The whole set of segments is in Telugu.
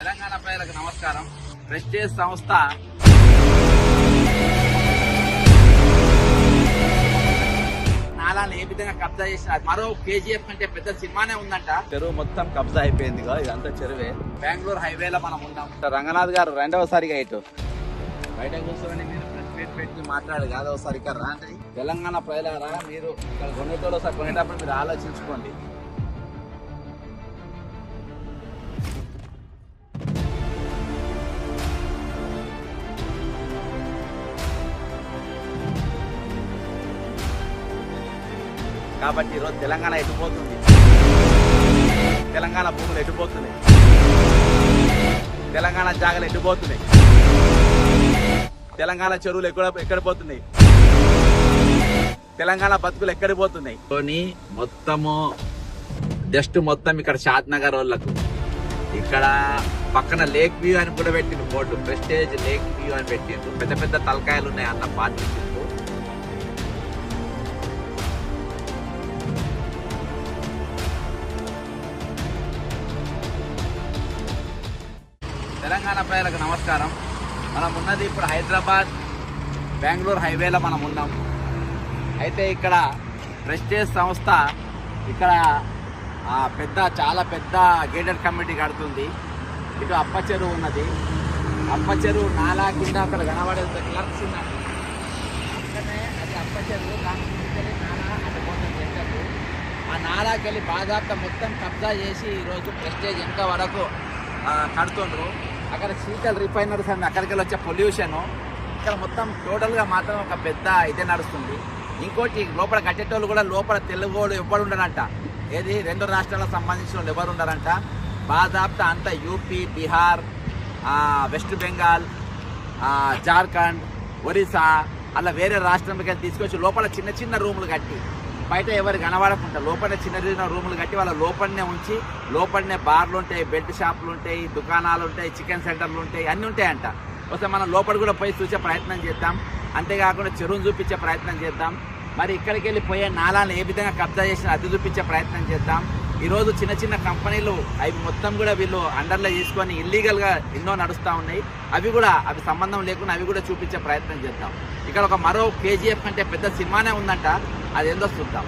తెలంగాణ ప్రజలకు నమస్కారం. ప్రెస్టేజ్ సంస్థ నాలాన్ని ఏ విధంగా కబ్జా చేసిన మరో కేజీఎఫ్ కంటే పెద్ద సినిమానే ఉందంట. చెరువు మొత్తం కబ్జా అయిపోయింది. ఇదంతా చెరువే. బెంగళూరు హైవేలో మనం ఉన్నాం. రంగనాథ్ గారు రెండవసారిగా ఇటు బయట కూర్చొని మీరు ప్రెస్ మీట్ పెట్టి మాట్లాడు కాదు. ఒకసారి ఇక్కడ రాండి. తెలంగాణ ప్రజలారా, మీరు ఇక్కడ కొనేటోళ్ళు ఒకసారి కొనేటప్పుడు మీరు ఆలోచించుకోండి. కాబట్టి ఈరోజు తెలంగాణ ఎటుపోతుంది, తెలంగాణ భూములు ఎటుపోతున్నాయి, తెలంగాణ జాగలు ఎటుపోతున్నాయి, తెలంగాణ చెరువులు ఎక్కడ పోతున్నాయి, తెలంగాణ బతుకులు ఎక్కడ పోతున్నాయి. మొత్తము జస్ట్ మొత్తం ఇక్కడ షాద్ నగర్ వాళ్ళకు ఇక్కడ పక్కన లేక్ వ్యూ అని కూడా పెట్టిండు బోర్డు. ప్రెస్టేజ్ లేక్ వ్యూ అని పెట్టిండు. పెద్ద పెద్ద తలకాయలు ఉన్నాయి అన్న పార్ట్నర్షిప్. తెలంగాణ ప్రజలకు నమస్కారం. మనం ఉన్నది ఇప్పుడు హైదరాబాద్ బెంగళూరు హైవేలో మనం ఉన్నాం. అయితే ఇక్కడ ప్రెస్టేజ్ సంస్థ ఇక్కడ చాలా పెద్ద గేటెడ్ కమ్యూనిటీ కడుతుంది. ఇటు అప్ప చెరువు ఉన్నది. అప్ప చెరువు నాలా కింద అక్కడ కనబడేది క్లర్క్స్ ఉన్నాయి. అందుకనే అది అప్ప చెరువు. దాని నాలా అటు పోతుంది. ఆ నాలాకి వెళ్ళి బాధాప్త మొత్తం కబ్జా చేసి ఈరోజు ప్రెస్టేజ్ ఎంత వరకు కడుతుండ్రు. అక్కడ శీతల్ రిఫైనరీస్ అని అక్కడికి వచ్చే పొల్యూషన్ ఇక్కడ మొత్తం టోటల్గా మాత్రం ఒక పెద్ద ఇదే నడుస్తుంది. ఇంకోటి లోపల కట్టేటోళ్ళు కూడా లోపల తెలుగోళ్ళు ఎవరు ఉండరంట. ఏది రెండు రాష్ట్రాలకు సంబంధించిన వాళ్ళు ఎవరు ఉండరంట. బాధాప్త అంతా యూపీ, బీహార్, వెస్ట్ బెంగాల్, జార్ఖండ్, ఒరిస్సా అలా వేరే రాష్ట్రంకి తీసుకొచ్చి లోపల చిన్న చిన్న రూములు కట్టి బయట ఎవరు కనబడకుండా లోపలనే చిన్న చిన్న రూములు కట్టి వాళ్ళ లోపలనే ఉంచి లోపలనే బార్లు ఉంటాయి, బెడ్ షాపులు ఉంటాయి, దుకాణాలు ఉంటాయి, చికెన్ సెంటర్లు ఉంటాయి, అన్నీ ఉంటాయంట. ఒకసారి మనం లోపల కూడా పోయి చూసే ప్రయత్నం చేద్దాం. అంతేకాకుండా చెరువును చూపించే ప్రయత్నం చేద్దాం. మరి ఇక్కడికి వెళ్ళి పోయే నాలాన్ని ఏ విధంగా కబ్జా చేసిన అది చూపించే ప్రయత్నం చేద్దాం. ఈరోజు చిన్న చిన్న కంపెనీలు అవి మొత్తం కూడా వీళ్ళు అండర్లో తీసుకొని ఇల్లీగల్గా ఎన్నో నడుస్తూ ఉన్నాయి. అవి సంబంధం లేకుండా అవి కూడా చూపించే ప్రయత్నం చేద్దాం. ఇక్కడ ఒక మరో కేజీఎఫ్ కంటే పెద్ద సినిమానే ఉందంట. అది ఏందో చూద్దాం.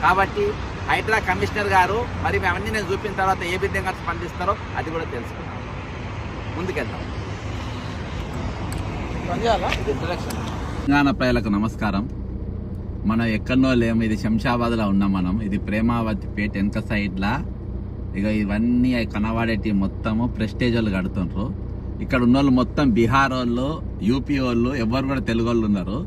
కాబట్టి హైడ్రా కమిషనర్ గారు మరి అవన్నీ నేను చూపిన తర్వాత ఏ విధంగా స్పందిస్తారో అది కూడా తెలుసుకుందాం. ముందుకెళ్దాం. తెలంగాణ ప్రజలకు నమస్కారం. మనం ఎక్కడనో లేము. ఇది శంషాబాద్లో ఉన్నాం మనం. ఇది ప్రేమావతి పేట వెనక సైడ్లా. ఇక ఇవన్నీ కనవాడేటి మొత్తము ప్రెస్టేజ్ వాళ్ళు కడుతుండ్రు. ఇక్కడ ఉన్న వాళ్ళు మొత్తం బీహార్ వాళ్ళు, యూపీ వాళ్ళు, ఎవరు కూడా తెలుగు వాళ్ళు ఉన్నారు.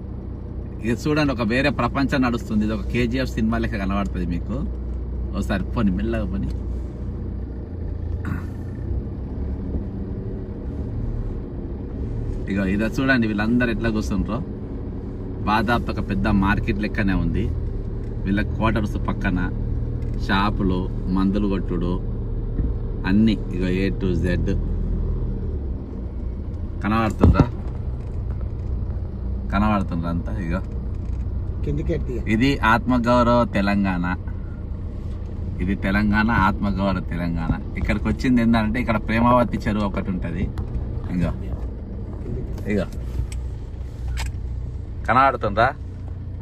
ఇది చూడండి, ఒక వేరే ప్రపంచం నడుస్తుంది. ఇది ఒక కేజీఎఫ్ సినిమా లెక్క కనబడుతుంది మీకు. ఒకసారి పోని మెల్లగా పోని. ఇక ఇది చూడండి, వీళ్ళందరూ ఎట్లా కూర్చుంటారో. బాదాపు ఒక పెద్ద మార్కెట్ లెక్కనే ఉంది. వీళ్ళ క్వార్టర్స్ పక్కన షాపులు, మందులు కొట్టుడు అన్నీ ఇక A to Z కనబడుతుందా అంతా. ఇక ఇది ఆత్మగౌరవ తెలంగాణ. ఇది తెలంగాణ, ఆత్మగౌరవ తెలంగాణ. ఇక్కడికి వచ్చింది ఏంటంటే ఇక్కడ ప్రేమావతి చెరువు ఒకటి ఉంటుంది. ఇక కనబడుతుందా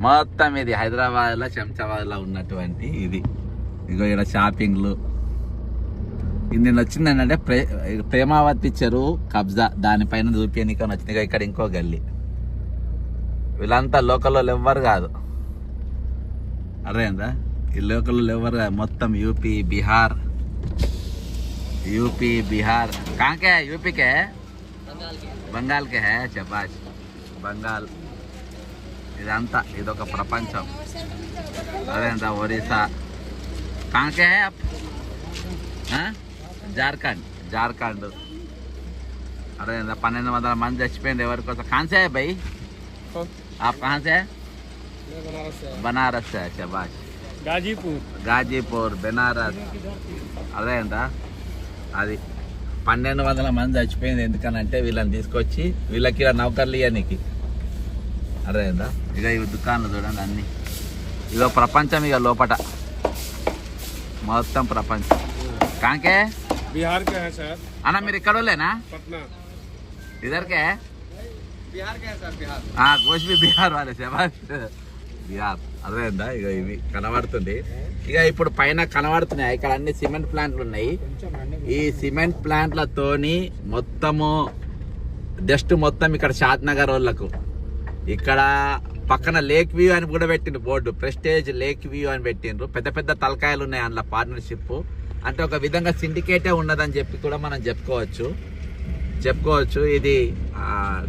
మొత్తం. ఇది హైదరాబాద్లో శంషాబాద్లో ఉన్నటువంటి ఇది. ఇగో ఇక్కడ షాపింగ్లు. ఇది నేను వచ్చింది ఏంటంటే ప్రేమావతి చెరువు కబ్జా దానిపైన చూపించడానికి వచ్చింది. ఇక్కడ ఇంకో గల్లీ. వీళ్ళంతా లోకల్లో ఎవ్వరు కాదు. అర్థమైందా? ఈ లోకల్లో ఎవ్వరు కాదు. మొత్తం యూపీ, బిహార్. కాకే యూపీకే బంగాల్కే హే శబాష్. బంగాల్. ఇదంతా ఇదొక ప్రపంచం. అదేంత ఒరిస్సా. కాకే జార్ఖండ్. అదేంత 1200 మంది చచ్చిపోయింది ఎవరి కోసం. కాన్సే భయ్ आप कहाँ से? बनारस से. शबाश. गाजीपुर బెనారస్. అదేందా అది 1200 మంది చచ్చిపోయింది. ఎందుకనంటే వీళ్ళని తీసుకొచ్చి వీళ్ళకి ఇలా నౌకర్లు ఇవ్వనికి. అదేందా ఇక ఇవి దుకాణాలు చూడండి అన్ని. ఇదో ప్రపంచం. ఇక లోపట మొత్తం ప్రపంచం. కాంకే बिहार के हैं सर। అన్న మీరు ఇక్కడ వాళ్ళేనా? पटना इधर के है? बिहार के हैं सर। बिहार हाँ गोश भी बिहार वाले బిహార్ అదేందా ఇక ఇవి కనబడుతుంది. ఇక ఇప్పుడు పైన కనబడుతున్నాయి ఇక్కడ అన్ని సిమెంట్ ప్లాంట్లు ఉన్నాయి. ఈ సిమెంట్ ప్లాంట్లతోని మొత్తము జస్ట్ మొత్తం ఇక్కడ షాద్ నగర్ వాళ్ళకు ఇక్కడ పక్కన లేక్ వ్యూ అని కూడా పెట్టిండ్రు బోర్డు, ప్రెస్టేజ్ లేక్ వ్యూ అని పెట్టిండ్రు. పెద్ద పెద్ద తలకాయలు ఉన్నాయి అందులో పార్ట్నర్షిప్, అంటే ఒక విధంగా సిండికేటే ఉన్నదని చెప్పి కూడా మనం చెప్పుకోవచ్చు. ఇది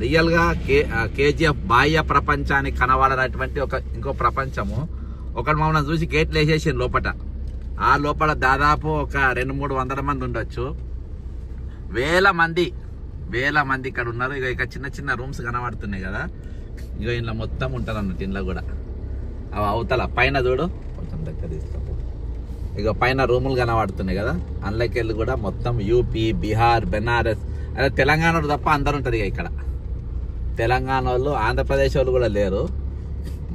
రియల్గా కేజీఎఫ్ బాహ్య ప్రపంచానికి కనబడనటువంటి ఇంకో ప్రపంచము. ఒకటి మమ్మల్ని చూసి గేట్లు వేసేసి లోపల, ఆ లోపల దాదాపు ఒక 200-300 మంది ఉండొచ్చు. వేల మంది ఇక్కడ ఉన్నారు. ఇక చిన్న చిన్న రూమ్స్ కనబడుతున్నాయి కదా, ఇక ఇంట్లో మొత్తం ఉంటారు అన్నట్టు. ఇంట్లో కూడా అవి అవతల పైన చూడు, కొంచెం దగ్గర తీసుకో. ఇక పైన రూములు కనబడుతున్నాయి కదా, అందులోకి వెళ్ళి కూడా మొత్తం యూపీ, బీహార్, బెనారస్, అదే తెలంగాణ తప్ప అందరు ఉంటారు. ఇక ఇక్కడ తెలంగాణ వాళ్ళు, ఆంధ్రప్రదేశ్ వాళ్ళు కూడా లేరు.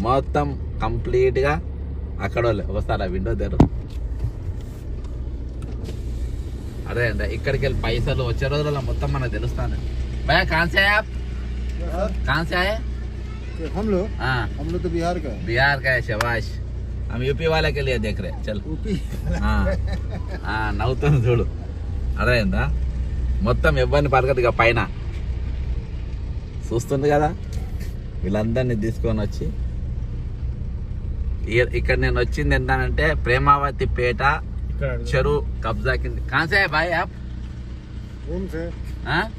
మొత్తం కంప్లీట్గా అక్కడ వాళ్ళే. ఒకసారి ఆ విండో తెరు. అదే అండి, ఇక్కడికి వెళ్ళి పైసలు వచ్చే రోజులలో మొత్తం మనకు తెలుస్తాను. భయ కాన్సే हम लोग तो बिहार का है। शबाश, हम यूपी वाले के लिए देख रहे हैं. चल నవ్వుతుంది చూడు. అదేందా మొత్తం ఇవ్వని పరగతిగా పైన చూస్తుంది కదా. వీళ్ళందరినీ తీసుకొని వచ్చి ఇక్కడ నేను వచ్చింది ఏంటంటే ప్రేమావతి పేట చెరువు కబ్జా కింద. కాన్సే భాయ్ आप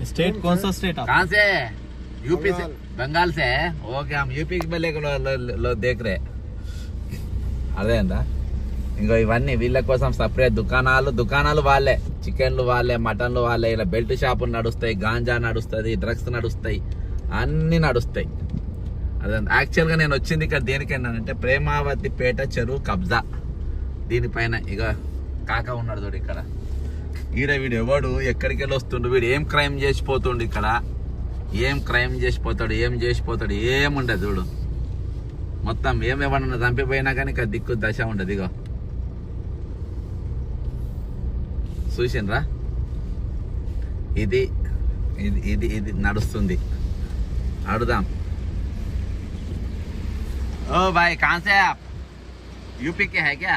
स्टेट कौन सा स्टेट कहाँ से? यूपी से, बंगाल से. ओके, हम यूपी में लेकर देख रहे. అదే అందా. ఇంకో ఇవన్నీ వీళ్ళ కోసం సపరేట్ దుకాణాలు వాళ్ళే, చికెన్లు వాళ్ళే, మటన్లు వాళ్ళే. ఇలా బెల్ట్ షాపులు నడుస్తాయి, గాంజా నడుస్తుంది, డ్రగ్స్ నడుస్తాయి, అన్ని నడుస్తాయి. అదే యాక్చువల్గా నేను వచ్చింది ఇక్కడ దేనికైనానంటే ప్రేమావతి పేట చెరువు కబ్జా. దీనిపైన ఇక కాక ఉన్నాడు చూడు ఇక్కడ. వీడు ఎవడు ఎక్కడికి వెళ్ళి వస్తుండు, వీడు ఏం క్రైమ్ చేసిపోతుండు ఇక్కడ, ఏం చేసిపోతాడు ఏముండదు చూడు. మొత్తం ఏమేమన్నా చంపిపోయినా కానీ ఇక దిక్కు దశ ఉండదు. ఇగో చూసిండ్రా, ఇది నడుస్తుంది. అడుదాం. ओ भाई कहाँ से है आप? यूपी के है क्या?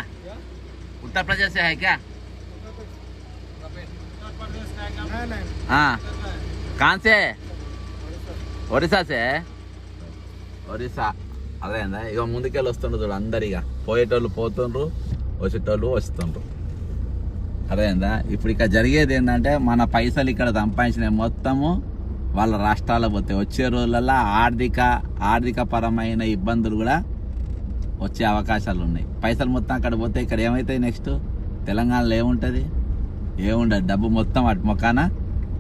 उत्तर प्रदेश से है क्या? हाँ, कहाँ से? ఒరిస్సా से? ఒరిస్సా. అదేందా ఇక ముందుకెళ్ళి వస్తుండ్రు చూడు అందరు. ఇక పోయేటోళ్ళు పోతుండ్రు, వచ్చేటోళ్ళు వస్తుండ్రు. అదేందా ఇప్పుడు ఇక జరిగేది ఏంటంటే మన పైసలు ఇక్కడ సంపాదించిన మొత్తము వాళ్ళ రాష్ట్రాలకు పోతాయి. వచ్చే రోజులలో ఆర్థిక పరమైన ఇబ్బందులు కూడా వచ్చే అవకాశాలు ఉన్నాయి. పైసలు మొత్తం అక్కడ పోతే ఇక్కడ ఏమవుతాయి? నెక్స్ట్ తెలంగాణలో ఏముంటుంది? ఏముండదు. డబ్బు మొత్తం అటు మొక్కాన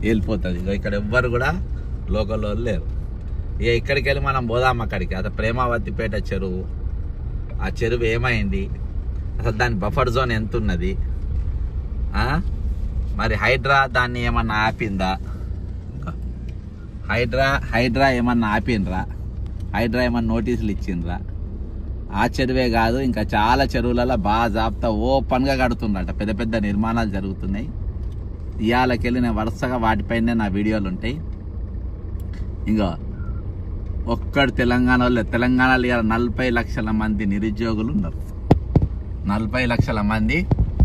వెళ్ళిపోతుంది. ఇక ఇక్కడ ఎవ్వరు కూడా లోకల్ వాళ్ళు లేరు. ఇక ఇక్కడికి వెళ్ళి మనం పోదాం అక్కడికి. అదే ప్రేమావతి పేట చెరువు. ఆ చెరువు ఏమైంది అసలు, దాని బఫర్ జోన్ ఎంత ఉన్నది, మరి హైడ్రా దాన్ని ఏమన్నా ఆపిందా? హైడ్రా ఏమన్నా ఆపిండ్రా? హైడ్రా ఏమన్నా నోటీసులు ఇచ్చిండ్రా? ఆ చెరువే కాదు, ఇంకా చాలా చెరువులలో బాగా జాబ్తా ఓపెన్గా కడుతుండ్రట. పెద్ద పెద్ద నిర్మాణాలు జరుగుతున్నాయి. ఇవాళకెళ్ళి నేను వరుసగా వాటిపైనే నా వీడియోలు ఉంటాయి. ఇంకా ఒక్కడు తెలంగాణలో 40 లక్షల మంది నిరుద్యోగులు ఉన్నారు. 40 లక్షల మంది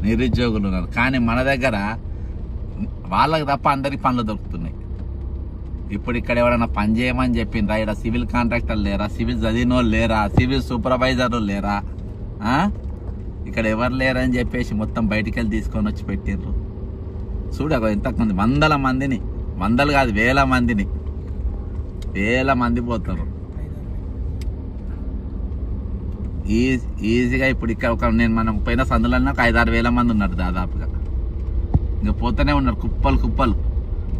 నిరుద్యోగులు ఉన్నారు. కానీ మన దగ్గర వాళ్ళకి తప్ప అందరికి పనులు దొరుకుతున్నాయి. ఇప్పుడు ఇక్కడ ఎవరైనా పని చేయమని చెప్పిండ్రా? ఇక్కడ సివిల్ కాంట్రాక్టర్లు లేరా? సివిల్ చదివినోళ్ళు లేరా? సివిల్ సూపర్వైజర్లు లేరా? ఇక్కడ ఎవరు లేరని చెప్పేసి మొత్తం బయటికి వెళ్ళి తీసుకొని వచ్చి పెట్టిర్రు. చూడ ఇంతకుమంది వందలు కాదు వేల మంది పోతారు ఈజీగా. ఇప్పుడు ఇక్కడ మనం పోయిన సందులన్నా ఒక 5-6 వేల మంది ఉన్నారు దాదాపుగా. ఇంకా పోతూనే ఉన్నారు కుప్పలు.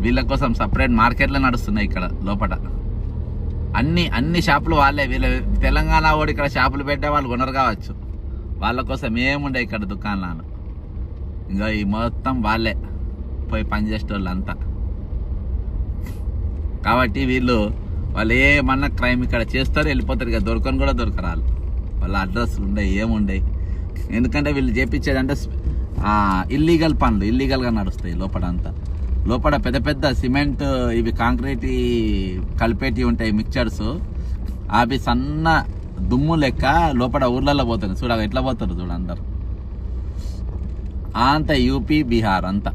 వీళ్ళ కోసం సపరేట్ మార్కెట్లు నడుస్తున్నాయి ఇక్కడ లోపల. అన్ని షాపులు వాళ్ళే. వీళ్ళ తెలంగాణ వాడు ఇక్కడ షాపులు పెట్టే వాళ్ళు కొనరు కావచ్చు. వాళ్ళ కోసం ఏముండే ఇక్కడ దుకాణాలు. ఇంకా ఈ మొత్తం వాళ్ళే పోయి పనిచేసేటోళ్ళు అంతా. కాబట్టి వాళ్ళు ఏమన్నా క్రైమ్ ఇక్కడ చేస్తారు, వెళ్ళిపోతారు. ఇక దొరకని కూడా దొరకరాలు. వాళ్ళ అడ్రస్లు ఉండవు, ఏముండయి. ఎందుకంటే వీళ్ళు చేపించేదంటే ఇల్లీగల్ పనులు ఇల్లీగల్గా నడుస్తాయి లోపల అంతా. లోపల పెద్ద పెద్ద సిమెంట్ ఇవి కాంక్రీట్ కలిపేటి ఉంటాయి మిక్చర్స్, అవి సన్న దుమ్ము లెక్క లోపల ఊర్లలో పోతారు. చూడ ఎట్లా పోతారు చూడ అందరు. అంత యూపీ బీహార్ అంతా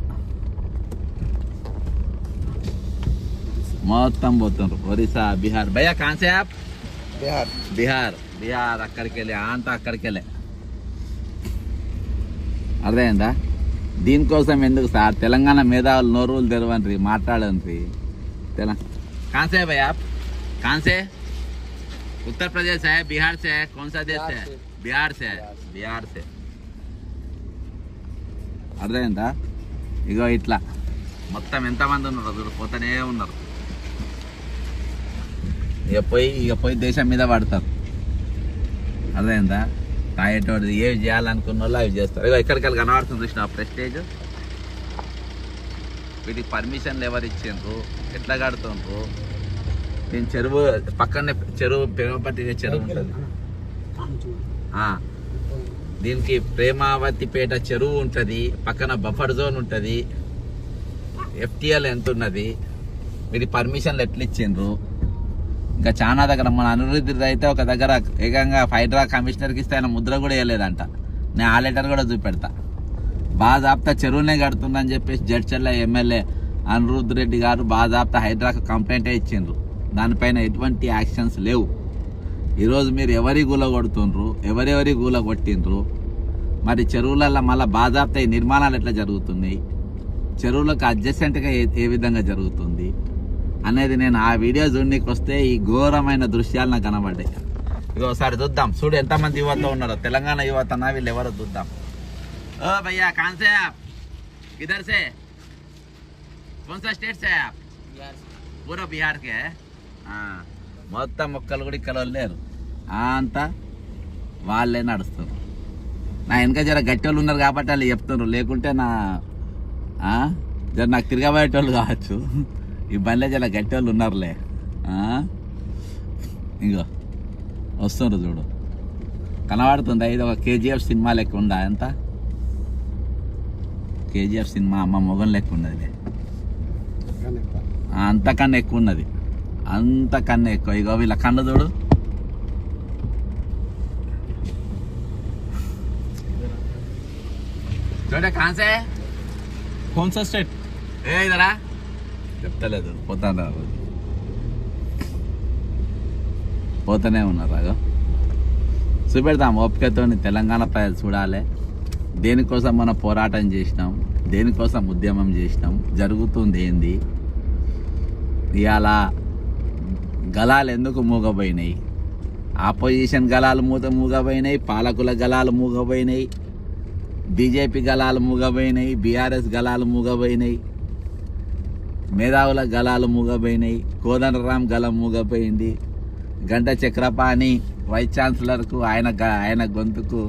మొత్తం పోతున్నారు. ఒరిస్సా బీహార్. భయ్యా కాన్సే ఆప్? బిహార్. బిహార్ అక్కడికి వెళ్ళి అంతా అక్కడికి వెళ్ళే. అర్థమైందా? దీనికోసం ఎందుకు సార్ తెలంగాణ మేధావులు నోరులు తెరవండి, మాట్లాడండి. కాన్సే భయ్యా ఆప్? కాన్సే? उत्तर प्रदेश है, बिहार से है, कौन सा देश है? बिहार से है. बिहार से. అర్థమైందా? ఇగో ఇట్లా మొత్తం ఎంతమంది ఉన్నారు చూడు, పోతూనే ఉన్నారు. ఇక పోయి దేశం మీద పడతారు. అర్థమైందా? తాగేటోడు ఏవి చేయాలనుకున్న వాళ్ళు అవి చేస్తారు. ఇక ఎక్కడికి కనబడుతుంది చూసిన ప్రెస్టేజ్. వీటికి పర్మిషన్లు ఎవరు ఇచ్చిండ్రు, ఎట్లా కడుతుండ్రు? నేను చెరువు పక్కనే చెరువు ప్రేమపట్టి చెరువు ఉంటుంది. దీనికి ప్రేమావతిపేట చెరువు ఉంటుంది, పక్కన బఫర్ జోన్ ఉంటుంది. FTL ఎంత ఉన్నది, వీటి పర్మిషన్లు ఎట్లా ఇచ్చిండ్రు? ఇంకా చాలా దగ్గర మన అనిరుద్ధి అయితే ఒక దగ్గర ఏకంగా హైడ్రా కమిషనర్కి ఇస్తే ఆయన ముద్ర కూడా వేయలేదంట. నేను ఆ లెటర్ కూడా చూపెడతా. బాజాప్తా చెరువునే కడుతుందని చెప్పేసి జడ్చర్ల ఎమ్మెల్యే అనిరుద్ధ్ రెడ్డి గారు బాజాప్తా హైడ్రాకు కంప్లైంటే ఇచ్చిండ్రు. దానిపైన ఎటువంటి యాక్షన్స్ లేవు. ఈరోజు మీరు ఎవరి గూల కొడుతుండ్రు, ఎవరెవరి గూల కొట్టిండ్రు? మరి చెరువులలో మళ్ళీ బాజాప్తా నిర్మాణాలు ఎట్లా జరుగుతున్నాయి, చెరువులకు అడ్జసెంట్గా ఏ విధంగా జరుగుతుంది అనేది నేను ఆ వీడియో చూడడానికి వస్తే ఈ ఘోరమైన దృశ్యాలు నాకు కనబడ్డాయి. ఇక ఒకసారి చూద్దాం. చూడు ఎంతమంది యువత ఉన్నారో, తెలంగాణ యువత అన్న వీళ్ళు ఎవరో చూద్దాం. ఓ భయ్యా కాన్సే ఆప్? కిధర్ సే? కౌన్ సా స్టేట్ సే ఆప్? పూరా బిహార్ కే. మొత్తం మొక్కలు కూడా ఇక్కడ లేరు, అంతా వాళ్ళే నడుస్తారు. నా వెనక జర గట్టి వాళ్ళు ఉన్నారు కాబట్టి వాళ్ళు చెప్తున్నారు, లేకుంటే జర నాకు తిరగబోయేటోళ్ళు కావచ్చు. ఈ బండ్లే జర గట్టి వాళ్ళు ఉన్నారులే. ఇంకో వస్తున్నారు చూడు, కనబడుతుందా? ఇది ఒక KGF సినిమా లెక్క ఉందా? ఎంత KGF సినిమా అమ్మ మొగం లెక్క ఉన్నది, అంతకన్నా ఎక్కువ ఉన్నది, అంతకన్నా ఎక్కువ. ఇగో వీళ్ళ కన్ను చూడు. చూడే కాన్సే? कौन सा स्टेट? ఏ ఇదరా చెప్తలేదు, పోతూనే ఉన్నారు. అగో చూపెడతాం ఓపికతో. తెలంగాణ ప్రజలు చూడాలి దేనికోసం మనం పోరాటం చేసినాం, దేనికోసం ఉద్యమం చేసినాం, జరుగుతుంది ఏంది. ఇవాళ గలాలు ఎందుకు మూగబోయినాయి? ఆపోజిషన్ గలాలు మూగబోయినాయి, పాలకుల గలాలు మూగబోయినాయి, బీజేపీ గలాలు మూగబోయినాయి, BRS గలాలు మూగబోయినాయి, మేధావుల గలాలు మూగబోయినాయి, కోదండరాం గలం మూగపోయింది, గంట చక్రపాణి వైస్ ఛాన్సలర్కు ఆయన గొంతుకు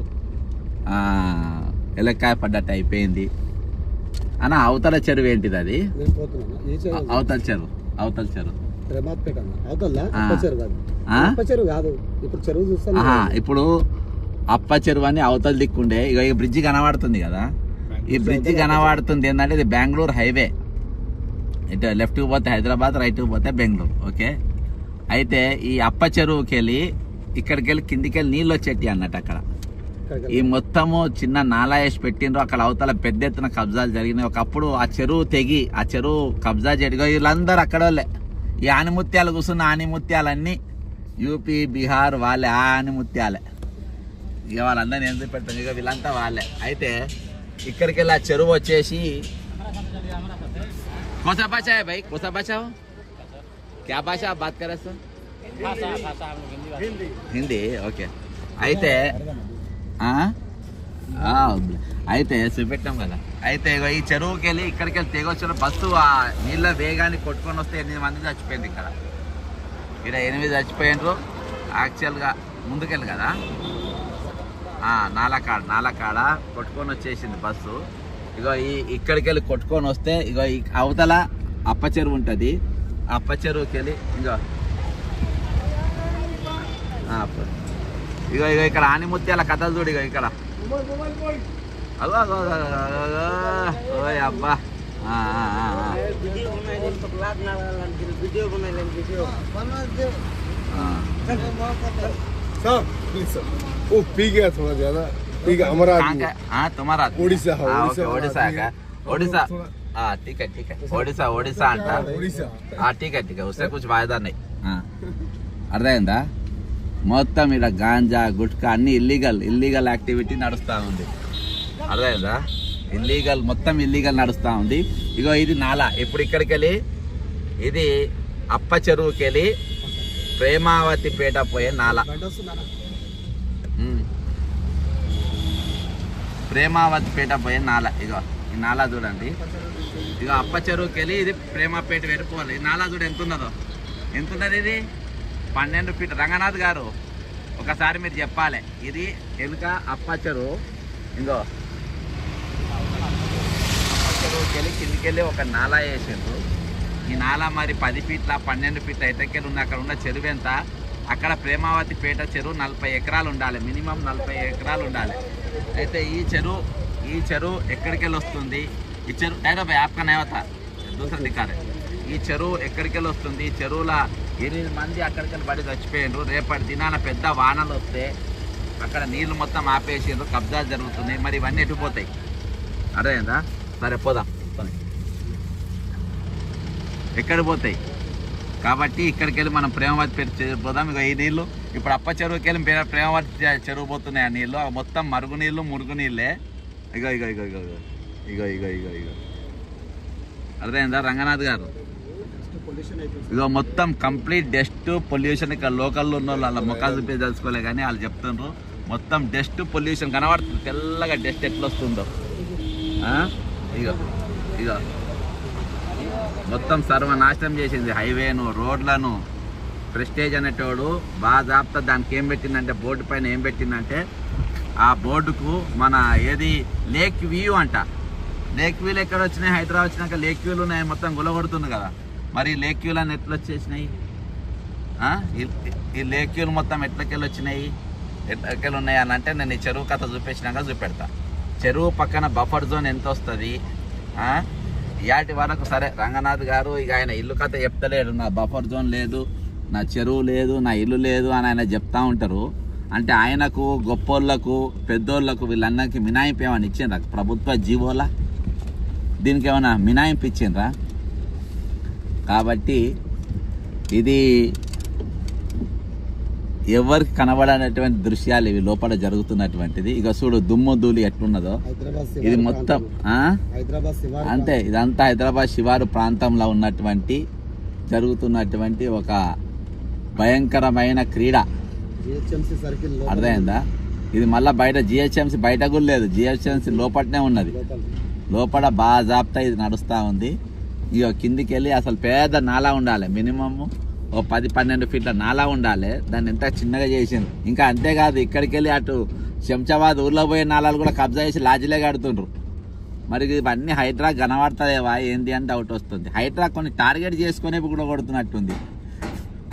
ఎలక్కాయ పడ్డట్టు అయిపోయింది. అన్న అవతల చెరువు ఏంటిది? అది అవతల చెరువు. ఇప్పుడు అప్ప చెరువు అని అవతల దిక్కుండే. ఇక బ్రిడ్జి కనబడుతుంది కదా, ఈ బ్రిడ్జి కనబడుతుంది ఏంటంటే ఇది బెంగళూరు హైవే. ఇటు లెఫ్ట్కి పోతే హైదరాబాద్, రైట్కి పోతే బెంగళూరు. ఓకే, అయితే ఈ అప్ప చెరువుకి వెళ్ళి ఇక్కడికి వెళ్ళి కిందికి వెళ్ళి నీళ్ళు వచ్చేటి అన్నట్టు. అక్కడ ఈ మొత్తము చిన్న నాలా వేసి పెట్టిండ్రు. అక్కడ అవతల పెద్ద ఎత్తున కబ్జాలు జరిగినాయి. ఒకప్పుడు ఆ చెరువు తెగి ఆ చెరువు కబ్జా జరిగా వీళ్ళందరూ అక్కడ వాళ్ళే. ఈ ఆనిముత్యాలు కూర్చున్న ఆనిముత్యాలన్నీ యూపీ బీహార్ వాళ్ళే, ఆ ఆనిముత్యాలే. ఇక వాళ్ళందరినీ ఎందుకు పెడతాం, ఇక వీళ్ళంతా వాళ్ళే. అయితే ఇక్కడికి వెళ్ళి ఆ చెరువు వచ్చేసి కోసా భాషా హై భాయ్, కోసా భాషా హో క్యా భాషా ఆప్ బాత్ కరే సార్? హిందీ. ఓకే, అయితే అయితే చూపెట్టాం కదా. అయితే ఈ చెరువుకి వెళ్ళి ఇక్కడికి వెళ్ళి తెగొచ్చిన బస్సు ఆ నీళ్ళ వేగాన్ని కొట్టుకొని వస్తే 8 మంది చచ్చిపోయింది. ఇక్కడ 8 చచ్చిపోయినరు. యాక్చువల్గా ముందుకెళ్ళి కదా నాలకాడ కొట్టుకొని వచ్చేసింది బస్సు. ఇగో ఇక్కడికి వెళ్ళి కొట్టుకొని వస్తే ఇగో అవతల అప్ప చెరువు ఉంటుంది. అప్ప చెరువుకి వెళ్ళి ఇగో ఇగో ఇక్కడ ఆనిముత్యాల కథలు చూడు. ఇగో ఇక్కడ అగో అగో ఓయ్ అబ్బా वो पी गया थोड़ा ज्यादा पी गया हमारा तुम्हारा ओडिशा ओडिशा का ओडिशा ठीक है ओडिशा ओडिशा अंट ठीक है उससे कुछ फायदा नहीं అర్థమైందా మొత్తం ఇక్కడ గాంజా గుట్కా అన్ని ఇల్లీగల్ యాక్టివిటీ నడుస్తూ ఉంది అర్థమైందా మొత్తం ఇల్లీగల్ నడుస్తూ ఉంది ఇగో ఇది నాలా ఇప్పుడు ఇక్కడికి వెళ్ళి ఇది అప్ప చెరువుకి వెళ్ళి ప్రేమావతి పేట పోయే నాలా ప్రేమావతి పేట పోయే నాలా ఇగో ఈ నాలా చూడండి ఇగో అప్ప చెరువుకి వెళ్ళి ఇది ప్రేమపేట వెళ్ళిపోవాలి ఈ నాలా చూడు ఎంత ఉన్నది ఇది 12 ఫీట్ రంగనాథ్ గారు ఒకసారి మీరు చెప్పాలి ఇది వెనుక అప్ప చెరువు ఇంకో అప్ప చెరువుకి వెళ్ళి కిందికి వెళ్ళి ఒక నాలా వేసిండ్రు ఈ నాలా మరి 10 ఫీట్ల 12 ఫీట్ల ఎటకెళ్ళి ఉంది అక్కడ ఉన్న చెరువు ఎంత అక్కడ ప్రేమావతి పేట చెరువు 40 ఎకరాలు ఉండాలి మినిమం 40 ఎకరాలు ఉండాలి అయితే ఈ చెరువు ఎక్కడికి వెళ్ళి వస్తుంది ఈ చెరువు డైరెక్ట్ భయ్ ఆప్కా నేవత దూసరా దిక్కారే ఈ చెరువు ఎక్కడికి వెళ్ళి వస్తుంది ఈ చెరువుల 8 మంది అక్కడికి వెళ్ళి పడి చచ్చిపోయిండ్రు రేపటి దినాన పెద్ద వానలు వస్తే అక్కడ నీళ్లు మొత్తం ఆపేసిండ్రు కబ్జాలు జరుగుతున్నాయి మరి ఇవన్నీ ఎటుపోతాయి అర్థమైందా సరే పోదాం ఎక్కడ పోతాయి కాబట్టి ఇక్కడికి వెళ్ళి మనం ప్రేమవతి పేరు పోదాం ఇక ఈ నీళ్ళు ఇప్పుడు అప్ప చెరువుకి వెళ్ళి ప్రేమవతి చెరువు పోతున్నాయి ఆ నీళ్ళు మొత్తం మురుగు నీళ్ళే ఇగో ఇగో ఇగో ఇగో ఇగో ఇగో ఇగో ఇగో అర్థమైందా రంగనాథ్ గారు ఇగో మొత్తం కంప్లీట్ డస్ట్ పొల్యూషన్ ఇక్కడ లోకల్లో ఉన్న వాళ్ళు వాళ్ళ ముఖాలు చూపి తెలుసుకోలే కానీ వాళ్ళు చెప్తున్నారు మొత్తం డస్ట్ పొల్యూషన్ కనబడుతుంది తెల్లగా డస్ట్ ఎట్లా వస్తుందో ఇగో ఇగో మొత్తం సర్వనాశనం చేసింది హైవేను రోడ్లను ప్రెస్టేజ్ అనేటోడు బాగా జాబ్తా దానికి ఏం పెట్టిందంటే బోర్డు పైన ఏం పెట్టిందంటే ఆ బోర్డుకు మన ఏది లేక్ వ్యూ అంట లేక్ వ్యూలు ఎక్కడ వచ్చినాయి హైదరాబాద్ వచ్చినాక లేక్ వ్యూలు ఉన్నాయి మొత్తం గులగొడుతుంది కదా మరి లేక్ వ్యూలు అని ఎట్లా వచ్చేసినాయి ఈ లేక్ వ్యూలు మొత్తం ఎట్లకెళ్ళి వచ్చినాయి ఎట్లకెళ్ళి ఉన్నాయి అని అంటే నేను ఈ చెరువు కథ చూపించినాక చూపెడతా చెరువు పక్కన బఫర్ జోన్ ఎంత వస్తుంది ఇయాటి వరకు సరే రంగనాథ్ గారు ఇక ఆయన ఇల్లు కథ చెప్తలేడు నా బఫర్ జోన్ లేదు నా చెరువు లేదు నా ఇల్లు లేదు అని ఆయన చెప్తా ఉంటారు అంటే ఆయనకు గొప్పోళ్ళకు పెద్దోళ్ళకు వీళ్ళందరికీ మినాయింపు ఏమైనా ఇచ్చిండ్రా ప్రభుత్వ జీవోలా దీనికి ఏమైనా మినాయింపు ఇచ్చిండ్రా కాబట్టి ఇది ఎవరికి కనబడనటువంటి దృశ్యాలు ఇవి లోపల జరుగుతున్నటువంటిది ఇక చూడు దుమ్ము ధూళి ఎట్లున్నదో ఇది మొత్తం అంతే ఇదంతా హైదరాబాద్ శివారు ప్రాంతంలో ఉన్నటువంటి జరుగుతున్నటువంటి ఒక భయంకరమైన క్రీడ అర్థమైందా ఇది మళ్ళీ బయట జిహెచ్ఎంసీ బయట కూడా లేదు జిహెచ్ఎంసీ లోపలనే ఉన్నది లోపల బాగా జాప్తా ఇది నడుస్తూ ఉంది ఇక కిందికి వెళ్ళి అసలు పెద్ద నాలా ఉండాలి మినిమమ్ ఓ 10-12 ఫీట్ల నాలా ఉండాలి దాన్ని ఎంత చిన్నగా చేసింది ఇంకా అంతేకాదు ఇక్కడికి వెళ్ళి అటు శంషాబాద్ ఊర్లో పోయే నాలాలు కూడా కబ్జా చేసి లాడ్జిలే కడుతుండ్రు మరి ఇవన్నీ హైడ్రా కనబడుతుందేవా ఏంది అని డౌట్ వస్తుంది హైడ్రా కొన్ని టార్గెట్ చేసుకునే కూడా కొడుతున్నట్టుంది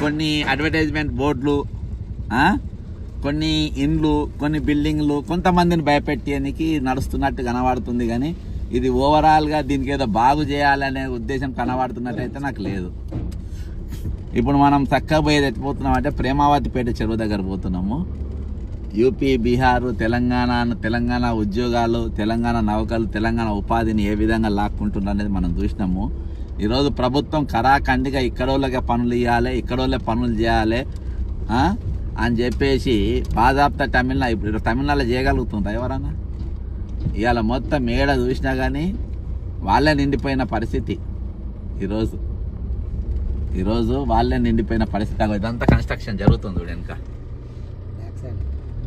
కొన్ని అడ్వర్టైజ్మెంట్ బోర్డులు కొన్ని ఇండ్లు కొన్ని బిల్డింగ్లు కొంతమందిని భయపెట్టేందుకు నడుస్తున్నట్టు కనబడుతుంది కానీ ఇది ఓవరాల్గా దీనికి ఏదో బాగు చేయాలనే ఉద్దేశం కనబడుతున్నట్టయితే నాకు లేదు ఇప్పుడు మనం చక్కగా పోయేది ఎట్టిపోతున్నాం అంటే ప్రేమావతి పేట చెరువు దగ్గర పోతున్నాము యూపీ బీహార్ తెలంగాణ ఉద్యోగాలు తెలంగాణ నౌకలు తెలంగాణ ఉపాధిని ఏ విధంగా లాక్కుంటున్నారు అనేది మనం చూసినాము ఈరోజు ప్రభుత్వం కరాఖండిగా ఇక్కడోళ్ళకే పనులు ఇవ్వాలి ఇక్కడోళ్ళే పనులు చేయాలి అని చెప్పేసి బాజాప్తా ఇప్పుడు తమిళనాడులో చేయగలుగుతుంటారు ఎవరన్నా ఇవాళ మొత్తం ఏడ చూసినా కానీ వాళ్ళే నిండిపోయిన పరిస్థితి ఈరోజు వాళ్ళే నిండిపోయిన పరిస్థితి ఇదంతా కన్స్ట్రక్షన్ జరుగుతుంది వెనక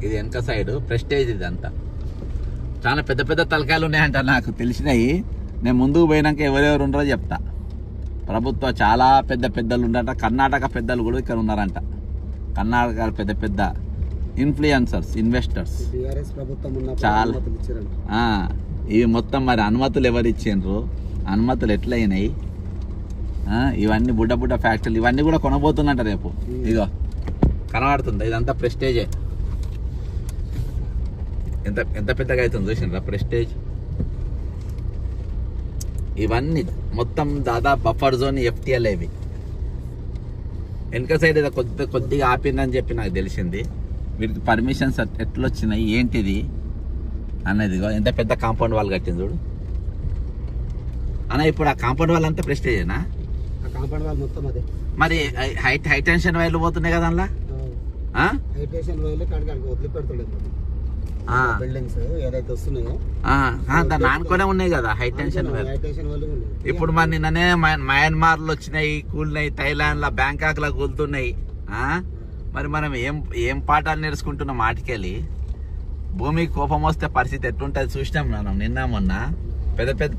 ఇది వెనక సైడ్ ప్రెస్టేజ్ ఇదంతా చాలా పెద్ద పెద్ద తలకాయలు ఉన్నాయంట నాకు తెలిసినాయి నేను ముందుకు పోయినాక ఎవరెవరు ఉన్నారో చెప్తా ప్రభుత్వం చాలా పెద్దలు ఉండట కర్ణాటక పెద్దలు కూడా ఇక్కడ ఉన్నారంట కర్ణాటక పెద్ద ఇన్ఫ్లుయెన్సర్స్ ఇన్వెస్టర్స్ చాలా ఇవి మొత్తం మరి అనుమతులు ఎవరు ఇచ్చిండ్రు అనుమతులు ఎట్లయినాయి ఇవన్నీ బుడ్డ ఫ్యాక్టరీలు ఇవన్నీ కూడా కొనబోతున్నట్ట రేపు ఇగో కనబడుతుంది ఇదంతా ప్రెస్టేజే ఎంత ఎంత పెద్దగా అవుతుంది చూసినారా ప్రెస్టేజ్. ఇవన్నీ మొత్తం దాదాపు బఫర్ జోన్ ఎఫ్టీఎల్ ఇవి. వెనక సైడ్ ఏదో కొద్దిగా ఆపిందని చెప్పి నాకు తెలిసింది. వీటికి పర్మిషన్స్ ఎట్లా వచ్చినాయి ఏంటిది అన్నది. ఎంత పెద్ద కాంపౌండ్ వాల్ కట్టింది చూడు అన్న. ఇప్పుడు ఆ కాంపౌండ్ వాల్ అంతా ప్రెస్టేజేనా? కాంపౌండ్ వాల్ మొత్తం అదే. మరి హై టెన్షన్ వైర్లు పోతున్నాయి కదా అందులో. హై టెన్షన్ వైర్లు కాడికి వదిలిపెడతలేదు. బిల్డింగ్స్ ఏదైతే వస్తున్నాయో దాన్ని ఆనుకునే ఉన్నాయి కదా high tension wire. High tension వైర్లు ఉన్నాయి. ఇప్పుడు మరి నిన్ననే మయన్మార్ లో వచ్చినాయి, కూలినాయి, థైలాండ్ లో, బ్యాంకాక్ లో కూలుతున్నాయి. మరి మనం ఏం పాఠాలు నేర్చుకుంటున్నాం వాటికెళ్ళి. భూమికి కోపం వస్తే పరిస్థితి ఎట్లుంటుంది చూసినాం మనం నిన్న మొన్న.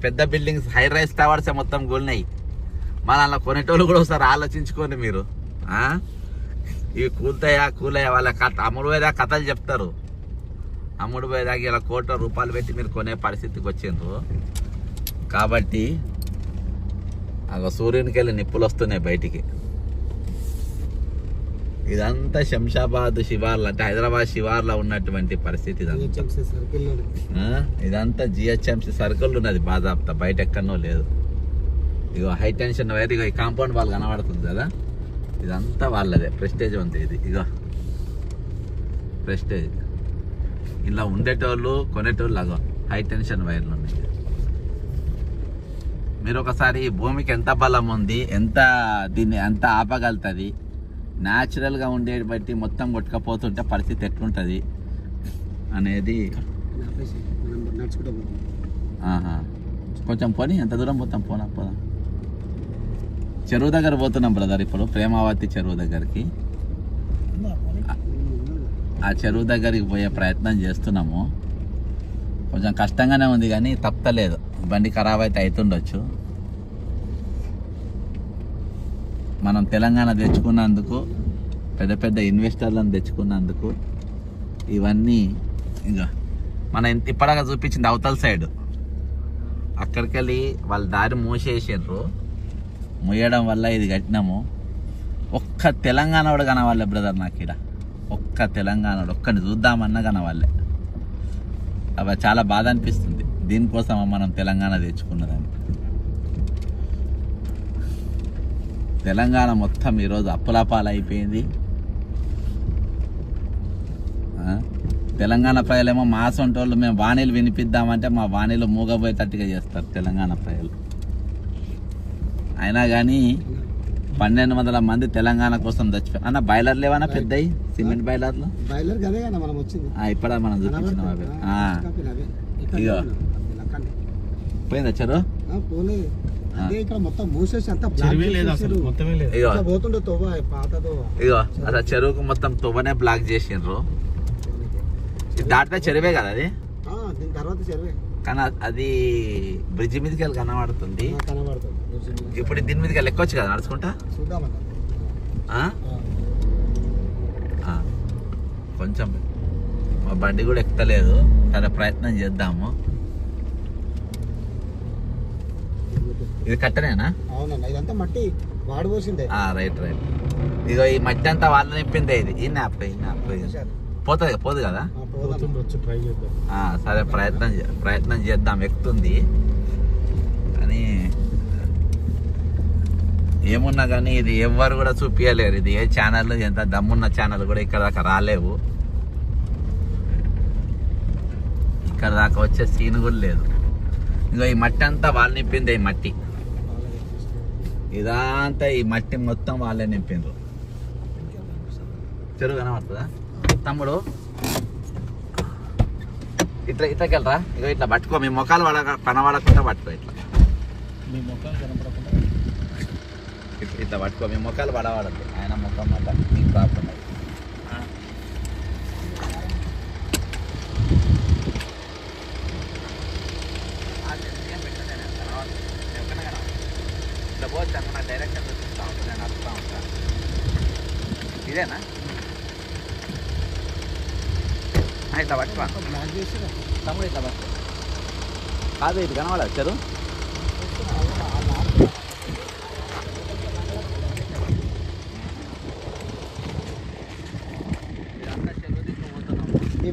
పెద్ద బిల్డింగ్స్, హై రైస్ టవర్స్ మొత్తం కూలినాయి. మన అలా కొనేటోళ్ళు కూడా ఒకసారి ఆలోచించుకోండి మీరు. ఇవి కూలయ్యా వాళ్ళ కథ అమ్ముడు పోయేదా కథలు చెప్తారు. అమ్ముడు పోయేదాకా ఇలా ₹1,00,00,000 పెట్టి మీరు కొనే పరిస్థితికి వచ్చిండ్రు. కాబట్టి సూర్యునికి వెళ్ళి నిప్పులు వస్తున్నాయి బయటికి. ఇదంతా శంషాబాద్ శివార్లు అంటే హైదరాబాద్ శివార్లో ఉన్నటువంటి పరిస్థితి. ఇదంతా జిహెచ్ఎంసీ సర్కిల్ ఉన్నది బాజాబ్తా, బయట ఎక్కడనో లేదు. ఇగో హై టెన్షన్ వైర్, ఇగో ఈ కాంపౌండ్ వాల్ కనబడుతుంది కదా, ఇదంతా వాళ్ళదే. ప్రెస్టేజ్ ఉంది ఇది. ఇగో ప్రెస్టేజ్. ఇలా ఉండేటోళ్ళు కొనేటోళ్ళు అగో హై టెన్షన్ వైర్లు ఉన్నాయి. మీరు ఒకసారి భూమికి ఎంత బలం ఉంది, దీన్ని ఎంత ఆపగలుగుతుంది, న్యాచురల్గా ఉండేది బట్టి మొత్తం కొట్టుకపోతుంటే పరిస్థితి ఎట్లుంటుంది అనేది. కొంచెం పోనీ, ఎంత దూరం పోతాం? పోదాం. చెరువు దగ్గర పోతున్నాం బ్రదర్. ఇప్పుడు ప్రేమావతి చెరువు దగ్గరికి, ఆ చెరువు దగ్గరికి పోయే ప్రయత్నం చేస్తున్నాము. కొంచెం కష్టంగానే ఉంది కానీ తప్పలేదు. బండి ఖరాబ్ అయితే అవుతుండొచ్చు. మనం తెలంగాణ తెచ్చుకున్నందుకు, పెద్ద ఇన్వెస్టర్లను తెచ్చుకున్నందుకు ఇవన్నీ ఇంకా మనం ఇప్పటిగా చూపించింది అవతల సైడ్. అక్కడికి వెళ్ళి వాళ్ళ దారి మూసేసారు. మూయడం వల్ల ఇది కట్టినాము. ఒక్క తెలంగాణ వాడు కనవాళ్ళే బ్రదర్ నాకు ఇక్కడ. ఒక్క తెలంగాణ వాడు ఒక్కడిని చూద్దామన్నా కనవాళ్ళే. అవి చాలా బాధ అనిపిస్తుంది. దీనికోసం మనం తెలంగాణ తెచ్చుకున్నదని. తెలంగాణ మొత్తం ఈరోజు అప్పులపాలు అయిపోయింది. తెలంగాణ ప్రజలేమో మా సొంటోళ్ళు మేము వాణీలు వినిపిద్దామంటే మా వాణీలు మూగబోయేటట్టుగా చేస్తారు తెలంగాణ ప్రజలు. అయినా కానీ 1,200 మంది తెలంగాణ కోసం చచ్చిపోయారు. అన్న బాయిలర్లు ఏమన్నా పెద్దవి సిమెంట్ బాయిలర్లు? ఇప్పుడు మనం చూపించినాం అవి. ఇగో పోయిందా చెరు? ఇగో అసలు చెరువుకు మొత్తం తువ్వనే బ్లాక్ చేసిండ్రు. దాటితే చెరువే కదా అది, కానీ అది బ్రిడ్జి మీదకి వెళ్ళి కనబడుతుంది. ఇప్పుడు దీని మీదకి వెళ్ళి ఎక్కొచ్చు కదా నడుచుకుంటా. కొంచెం మా బండి కూడా ఎక్కుతలేదు, సరే ప్రయత్నం చేద్దాము. ఇది కట్టనేనా? రైట్. ఇగో ఈ మట్టి అంతా వాళ్ళ నింపిందే. ఇది ఈ పోదు కదా. సరే ప్రయత్నం చేద్దాం. ఎక్కుతుంది కానీ ఏమున్నా కానీ ఇది ఎవ్వరు కూడా చూపించలేరు. ఇది ఏ ఛానల్, ఎంత దమ్మున్న ఛానల్ కూడా ఇక్కడ దాకా రాలేవు. ఇక్కడ దాకా వచ్చే సీన్ కూడా లేదు. ఇంకో ఈ మట్టి అంతా వాళ్ళు నింపింది. ఈ మట్టి ఇదంతా ఈ మట్టి మొత్తం వాళ్ళే నింపిండ్రు. చెరువు కనబడుతుందా తమ్ముడు? ఇట్లకెళ్ళరా. ఇక ఇట్లా పట్టుకో, మీ ముఖాలు కనబడకుండా పట్టుకో. మీ ముఖాలు కనపడకుండా ఇట్లా పట్టుకో, మీ ముఖాలు పడవడద్దు. ఆయన ముఖం వల్ల మీకు ప్రాబ్లం. ఇట్లా పోతే నా డైరెక్షన్ చూపిస్తా ఉంటాను, నేను అడుగుతా ఉంటాను. ఇదేనా? ఇట్లా పట్టుకో తమ్ముడు, ఇట్లా పట్టుకో. కాదు ఇది కనబడదు చెరువు.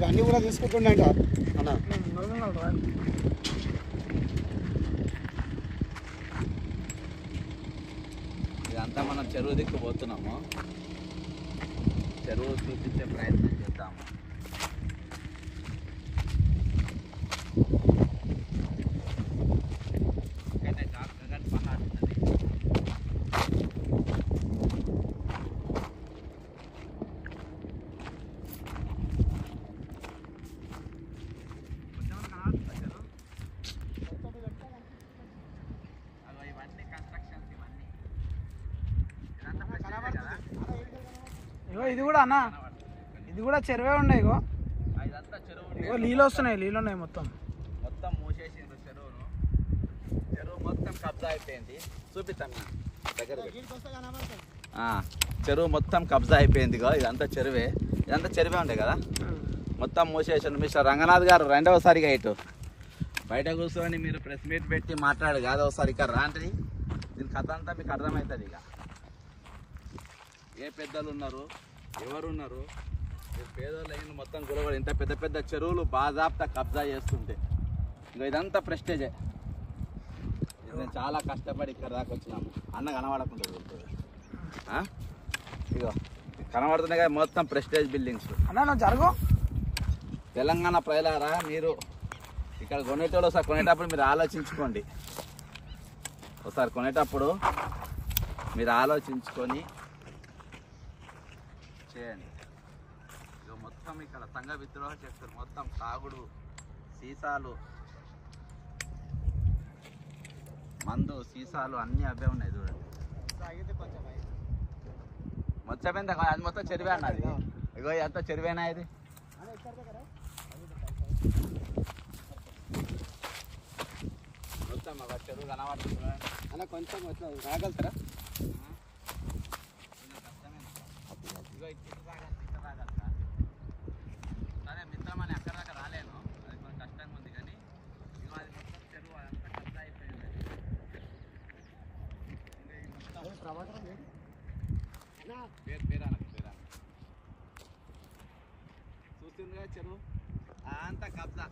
అన్ని కూడా తీసుకుంటుండే అన్న. ఇదంతా మనం చెరువు దిక్కు పోతున్నాము. చెరువు చూపించే ప్రయత్నం చేద్దాము. పహాడ్ ఉన్నది. ఇవన్నీ కన్స్ట్రక్షన్స్ ఇవన్నీ ఇగో ఇది కూడా అన్న, ఇది కూడా చెరువే ఉన్నాయి. ఇగో ఇదంతా చెరువు. ఇగో నీళ్ళు వస్తున్నాయి, నీళ్ళు ఉన్నాయి మొత్తం. మొత్తం మూసేసింది చెరువును. చెరువు మొత్తం కబ్జా అయిపోయింది. చూపిస్తాం దగ్గర. చెరువు మొత్తం కబ్జా అయిపోయింది. ఇగో ఇదంతా చెరువే, ఇదంతా చెరువే ఉండే కదా. మొత్తం మూసేసాను. మిస్టర్ రంగనాథ్ గారు రెండవసారిగా ఇటు బయట కూర్చొని మీరు ప్రెస్ మీట్ పెట్టి మాట్లాడు కాదు. ఒకసారి ఇక్కడ రాంటి. దీని కథ అంతా మీకు అర్థమవుతుంది. ఇక ఏ పెద్దలు ఉన్నారు, ఎవరున్నారు, పేదోళ్ళు అయిన మొత్తం గురగడు. ఇంత పెద్ద పెద్ద చెరువులు బాజాబ్తా కబ్జా చేస్తుంటే ఇంకా ఇదంతా ప్రెస్టేజే. నేను చాలా కష్టపడి ఇక్కడ దాకా వచ్చినాము. అన్న కనబడకుండా ఇగో కనబడుతున్నాయి కదా మొత్తం ప్రెస్టేజ్ బిల్డింగ్స్. అన్న జరుగు. తెలంగాణ ప్రజలారా, మీరు ఇక్కడ కొనేటోళ్ళు ఒకసారి కొనేటప్పుడు మీరు ఆలోచించుకోండి. ఒకసారి కొనేటప్పుడు మీరు ఆలోచించుకొని చేయండి. ఇక మొత్తం ఇక్కడ సంఘ విద్రోహ శక్తులు మొత్తం తాగుడు, సీసాలు, మందు, సీసాలు అన్నీ అవే ఉన్నాయి చూడండి. మొత్తం ఎంత అది మొత్తం చెరువే అన్నది. ఇగో ఎంత చెరువేనా ఇది. మొత్తం ఒక చెరువు కనబడుతుంది అలా కొంచెం రాగలుగుతారా? ఇగో ఇటు రాగలుగుతా, ఇటు రాగలుగుతా. సరే మిత్రం అని అక్కడ దాకా రాలేను, అది కొంచెం కష్టంగా ఉంది. కానీ ఇగో అది మొత్తం చెరువు అదంతా కబ్జా అయిపోయింది. పేరు చూస్తుంది కదా చెరువు అంతా కబ్జా.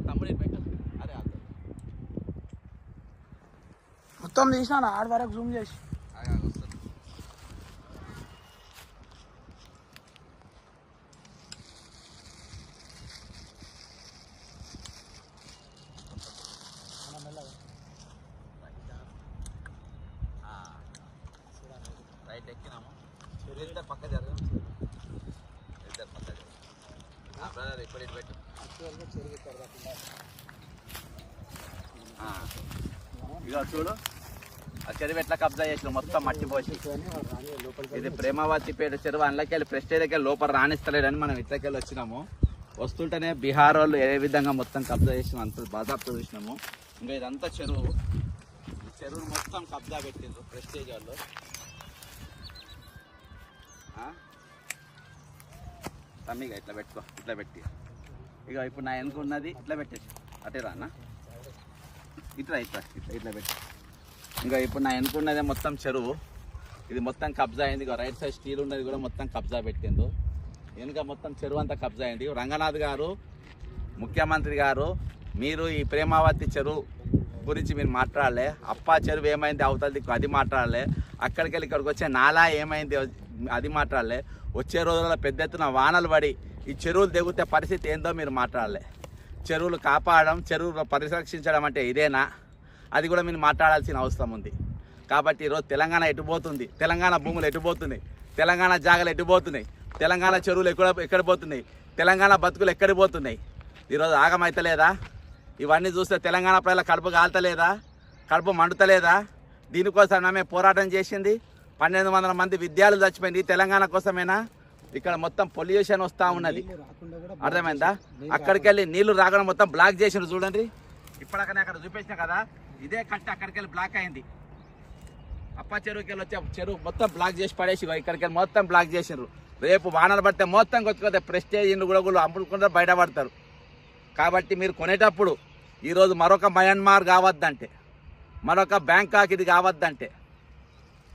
తమ్ముడు పెట్టు. అరే మొత్తం తీసినా ఆడ వరకు జూమ్ చేసి. వస్తుంది. రైట్ ఎక్కినాము. ఇద్దరు పక్క జరగదు, ఇద్దరు పక్క జరగదు. బ్రదర్ ఇప్పుడు ఇటు పెట్టు. ఇక చూడు ఆ చెరువు ఎట్లా కబ్జా చేసిన మొత్తం మట్టి పోసి. ఇది ప్రేమావతి పేట చెరువు. అందులోకెళ్ళి ప్రెస్టేజ్కి లోపల రాణిస్తలేడని మనం ఇట్లకెళ్ళి వచ్చినాము. వస్తుంటేనే బీహార్ వాళ్ళు ఏ విధంగా మొత్తం కబ్జా చేసినాం, అంత బాధాప్త చూసినాము. ఇంకా ఇదంతా చెరువు. ఈ చెరువును మొత్తం కబ్జా పెట్టిండ్రు ప్రెస్టేజ్ వాళ్ళు. తమ్మిగా ఇట్లా పెట్టుకో, ఇట్లా పెట్టి. ఇక ఇప్పుడు నా వెనుక ఉన్నది ఇట్లా పెట్టేసి అటే రా అన్న. ఇట్లా ఇట్లా ఇట్లా ఇట్లా పెట్టి. ఇంకా ఇప్పుడు నా వెనుకున్నదే మొత్తం చెరువు. ఇది మొత్తం కబ్జా అయింది. ఇక రైట్ సైడ్ స్టీల్ ఉన్నది కూడా మొత్తం కబ్జా పెట్టిండ్రు. వెనుక మొత్తం చెరువు అంతా కబ్జా అయింది. రంగనాథ్ గారు, ముఖ్యమంత్రి గారు, మీరు ఈ ప్రేమావతి చెరువు గురించి మీరు మాట్లాడలే. అప్పా చెరువు ఏమైంది అవతల దిక్కు అది మాట్లాడలే. అక్కడికి వెళ్ళి ఇక్కడికి వచ్చే నాలా ఏమైంది అది మాట్లాడలే. వచ్చే రోజుల్లో పెద్ద ఎత్తున వానలు పడి ఈ చెరువులు దిగుతే పరిస్థితి ఏందో మీరు మాట్లాడలే. చెరువులు కాపాడడం, చెరువులు పరిరక్షించడం అంటే ఇదేనా? అది కూడా మీరు మాట్లాడాల్సిన అవసరం ఉంది. కాబట్టి ఈరోజు తెలంగాణ ఎటుపోతుంది, తెలంగాణ భూములు ఎటుపోతున్నాయి, తెలంగాణ జాగాలు ఎటుపోతున్నాయి, తెలంగాణ చెరువులు ఎక్కడ పోతున్నాయి, తెలంగాణ బతుకులు ఎక్కడికి పోతున్నాయి. ఈరోజు ఆగమైతలేదా? ఇవన్నీ చూస్తే తెలంగాణ ప్రజల కడుపు కాల్తలేదా? కడుపు మండుతలేదా? దీనికోసం ఆమె పోరాటం చేసింది. 1200 మంది విద్యార్థులు చచ్చిపోయింది తెలంగాణ కోసమేనా? ఇక్కడ మొత్తం పొల్యూషన్ వస్తూ ఉన్నది, అర్థమైందా? అక్కడికి వెళ్ళి నీళ్లు రాకుండా మొత్తం బ్లాక్ చేసిన చూడండి. ఇప్పటికనే అక్కడ చూపించిన కదా, ఇదే కట్ట అక్కడికి వెళ్ళి బ్లాక్ అయింది. అప్ప చెరువుకి వెళ్ళి వచ్చే చెరువు మొత్తం బ్లాక్ చేసి పడేసి ఇక్కడికి వెళ్ళి మొత్తం బ్లాక్ చేసిండ్రు. రేపు వానలు పడితే మొత్తం కొత్త ప్రెస్టేజ్ ఇండ్లు కూడా అమ్ముకుంటే బయటపడతారు. కాబట్టి మీరు కొనేటప్పుడు ఈరోజు మరొక మయన్మార్ కావద్దంటే, మరొక బ్యాంకాక్ ఇది కావద్దంటే,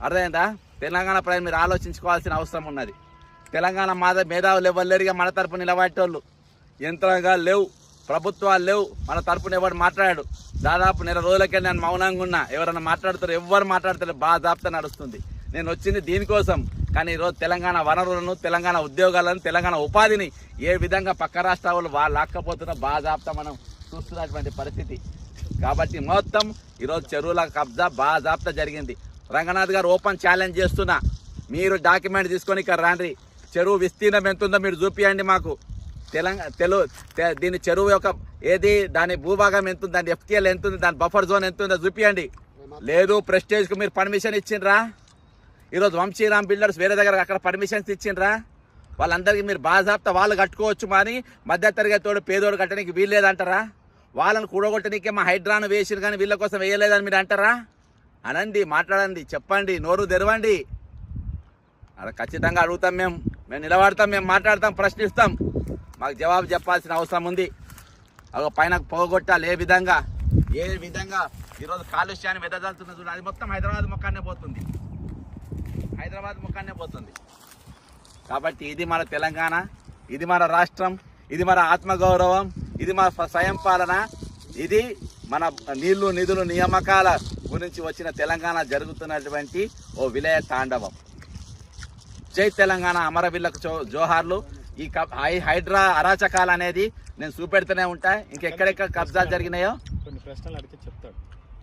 అర్థమైందా? తెలంగాణ ప్రజలు మీరు ఆలోచించుకోవాల్సిన అవసరం ఉన్నది. తెలంగాణ మేధావులు ఎవరు లేరుగా మన తరపు నిలబడేటోళ్ళు, యంత్రాంగాలు లేవు, ప్రభుత్వాలు లేవు, మన తరపున ఎవరు మాట్లాడాడు. దాదాపు నెల రోజులకే నేను మౌనంగా ఉన్నా. ఎవరైనా మాట్లాడుతారు, ఎవరు మాట్లాడతారు, బాగా నడుస్తుంది. నేను వచ్చింది దీనికోసం. కానీ ఈరోజు తెలంగాణ వనరులను, తెలంగాణ ఉద్యోగాలను, తెలంగాణ ఉపాధిని ఏ విధంగా పక్క రాష్ట్రాలు వాళ్ళు లాక్కపోతున్నా బాజాప్తా మనం చూస్తున్నటువంటి పరిస్థితి. కాబట్టి మొత్తం ఈరోజు చెరువుల కబ్జా బాజాప్తా జరిగింది. రంగనాథ్ గారు ఓపెన్ ఛాలెంజ్ చేస్తున్నా, మీరు డాక్యుమెంట్ తీసుకొని ఇక్కడ రాండి. చెరువు విస్తీర్ణం ఎంత ఉందో మీరు చూపియండి మాకు. దీని చెరువు యొక్క దాని భూభాగం ఎంత ఉంది, దాని ఎఫ్టీఎల్ ఎంత ఉంది, దాని బఫర్ జోన్ ఎంత ఉందో చూపియండి. లేదు ప్రెస్టేజ్కి మీరు పర్మిషన్ ఇచ్చిండ్రా? ఈరోజు వంశీరామ్ బిల్డర్స్ వేరే దగ్గర అక్కడ పర్మిషన్స్ ఇచ్చిండ్రా? వాళ్ళందరికీ మీరు బాజాప్తా వాళ్ళు కట్టుకోవచ్చు, కానీ మధ్యతరగతోడు పేదోడు కట్టడానికి వీల్లేదంటారా? వాళ్ళని కూడగొట్టడానికే మా హైడ్రాను వేసిరు కానీ వీళ్ళ కోసం వేయలేదని మీరు అంటారా? అనండి, మాట్లాడండి, చెప్పండి, నోరు తెరవండి. అలా ఖచ్చితంగా అడుగుతాం. మేము నిలబడతాం, మేము మాట్లాడతాం, ప్రశ్నిస్తాం. మాకు జవాబు చెప్పాల్సిన అవసరం ఉంది. అలా పైన పోగొట్టాలి. ఏ విధంగా ఈరోజు కాలుష్యాన్ని వెదజల్లుతుంది చూడండి. అది మొత్తం హైదరాబాద్ ముఖాన్నే పోతుంది, కాబట్టి ఇది మన తెలంగాణ, ఇది మన రాష్ట్రం, ఇది మన ఆత్మగౌరవం, ఇది మన స్వయం పాలన, ఇది మన నీళ్లు నిధులు నియామకాల గురించి వచ్చిన తెలంగాణ జరుగుతున్నటువంటి ఓ విలయ తాండవం. జై తెలంగాణ, అమరవీరులకు జోహార్లు. ఈ హైడ్రా అరాచకాలు అనేది నేను చూపెడుతూనే ఉంటా. ఇంకెక్కడెక్కడ కబ్జాలు జరిగినాయో కొన్ని ప్రశ్నలు అడిగితే చెప్తాడు.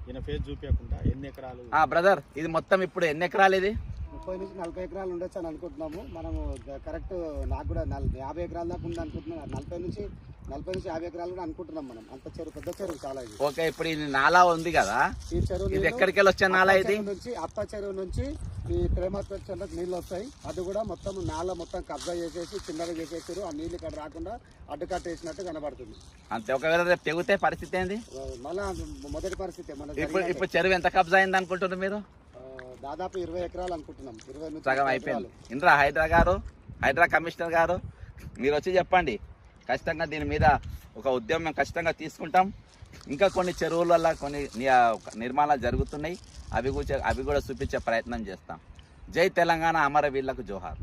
ఈయన ఫేస్ చూపించకుండా ఎన్ని ఎకరాలు బ్రదర్, ఇది మొత్తం ఇప్పుడు ఎన్ని ఎకరాలు? ఇది 30 నుంచి 40 ఎకరాలు ఉండొచ్చు అని అనుకుంటున్నాము. మనము కరెక్ట్ నాకు కూడా 50 ఎకరాల దాకా ఉంది అనుకుంటున్నాం. 40 నుంచి 50 ఎకరాలు కూడా అనుకుంటున్నాం మనం. అంత చెరువు, పెద్ద చెరువు చాలా ఇది. ఓకే, ఇప్పుడు ఇది నాలా ఉంది కదా, ఈ చెరువు ఇది ఎక్కడికి వెళ్ళి వచ్చే నాలా? ఇది నుంచి అప్ప చెరువు నుంచి ఈ ప్రేమత్వ చెరువులకు నీళ్ళు వస్తాయి. అది కూడా మొత్తం నాలా మొత్తం కబ్జా చేసేసి చిన్నగా చేసేసారు. ఆ నీళ్ళు ఇక్కడ రాకుండా అడ్డుకట్టేసినట్టు కనబడుతుంది. అంతే. ఒకవేళ రేపు తెగితే పరిస్థితి ఏంది? మళ్ళా మొదటి పరిస్థితి ఇప్పుడు చెరువు ఎంత కబ్జా అయింది అనుకుంటున్నారు మీరు? దాదాపు 20 ఎకరాలు అనుకుంటున్నాం. 20 నుంచి సగం అయిపోయింది. ఇంద్రా హైడ్రా కమిషనర్ గారు, మీరు వచ్చి చెప్పండి. ఖచ్చితంగా దీని మీద ఒక ఉద్యమం ఖచ్చితంగా తీసుకుంటాం. ఇంకా కొన్ని చెరువుల వల్ల కొన్ని నిర్మాణాలు జరుగుతున్నాయి, అవి కూడా చూపించే ప్రయత్నం చేస్తాం. జై తెలంగాణ, అమరవీరులకు జోహార్.